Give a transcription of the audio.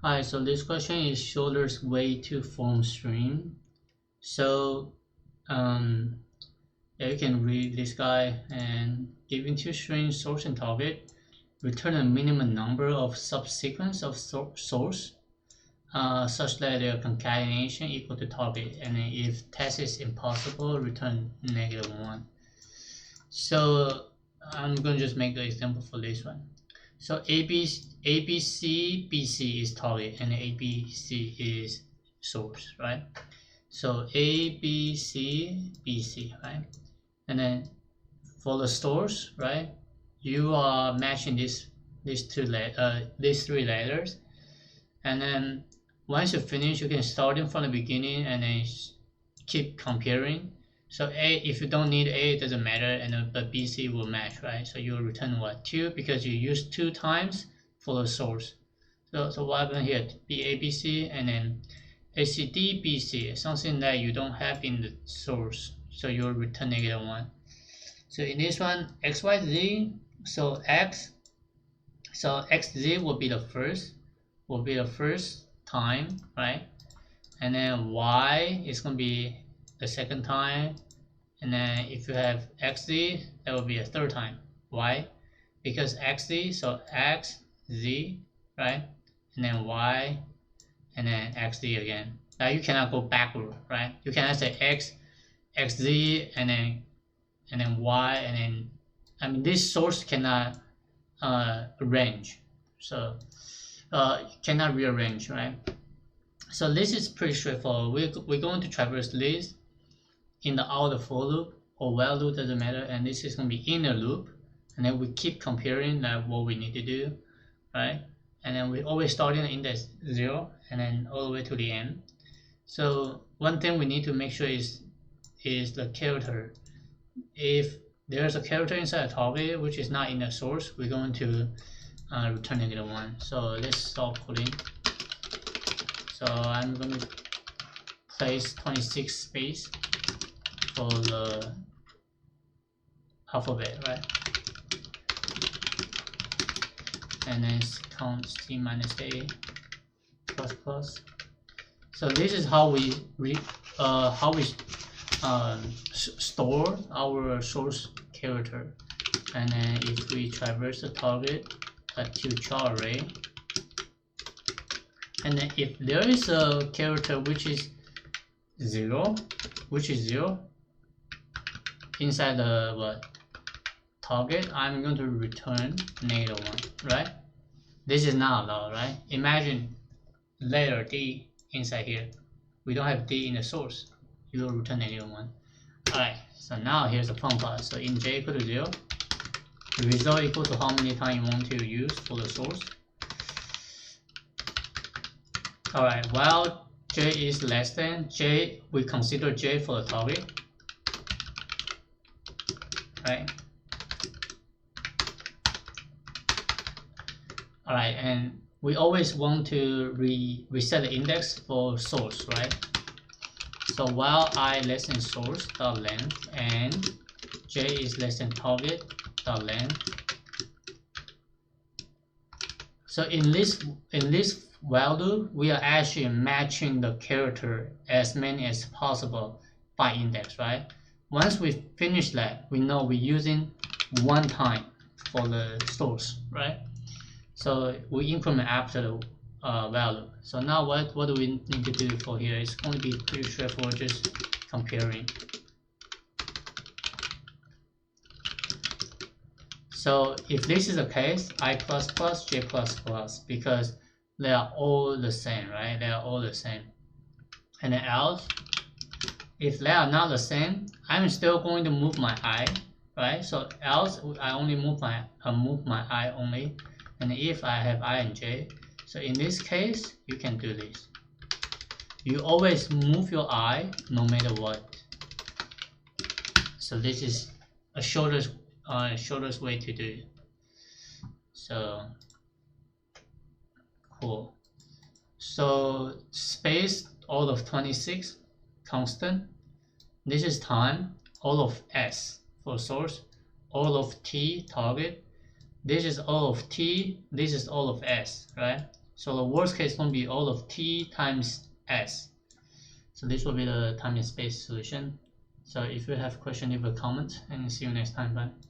Hi, so this question is shortest way to form string. So um, yeah, you can read this guy and given two strings source and target, return a minimum number of subsequence of source such that their concatenation equal to target, and then if test is impossible, return -1. So I'm going to just make an example for this one. So ABC, BC is target and ABC is source, right? So ABC, BC, right? And then for the source, right? You are matching these three letters, and then once you finish, you can start from the beginning and then keep comparing. So A, if you don't need A, it doesn't matter, and but BC will match, right? So you will return what? 2 because you use 2 times for the source. So what happened here? BABC and then ACDBC, something that you don't have in the source. So you'll return -1. So in this one, XYZ, so X, so XZ will be the first time, right? And then Y is going to be the second time, and then if you have XZ, that will be a third time. Why? Because XZ, so X, Z, right? And then Y, and then XZ again. Now you cannot go backward, right? You cannot say X, XZ, and then Y, and then, I mean, this source cannot arrange. So cannot rearrange, right? So this is pretty straightforward. We're going to traverse this in the outer for loop or while loop, doesn't matter, and this is going to be inner loop, and then we keep comparing like what we need to do, right? And then we always start in the index 0 and then all the way to the end. So one thing we need to make sure is the character. If there's a character inside a target which is not in the source, we're going to return -1. So let's start coding. So I'm going to place 26 space for the alphabet, right? And then count C minus A plus plus. So this is how we store our source character. And then if we traverse the target to char array, and then if there is a character which is 0, inside the target, I'm going to return -1, right? This is not allowed, right? Imagine letter D inside here. We don't have D in the source. You will return -1. Alright, so now here's the fun part. So in J equal to 0, the result equal to how many times you want to use for the source. Alright, while J is less than J, we consider J for the target, right? Alright, and we always want to reset the index for source, right? So while I less than source dot length and J is less than target dot length. So in this while loop, we are actually matching the character as many as possible by index, right? Once we finish that, we know we're using 1 time for the source, right? So we increment after the value. So now what do we need to do for here? It's going to be pretty straightforward, just comparing. So if this is the case, I++, J++, because they are all the same, right? They are all the same. And then else, if they are not the same, I'm still going to move my I, right? So else, I only move my I only. And if I have I and J, so in this case, you can do this. You always move your I no matter what. So this is a shortest way to do it. So cool. So space all of 26 constant. This is time. All of S for source. All of T target. This is all of T, this is all of S, right? So the worst case will be all of t times s. So this will be the time and space solution. So if you have a question, leave a comment, and see you next time. Bye.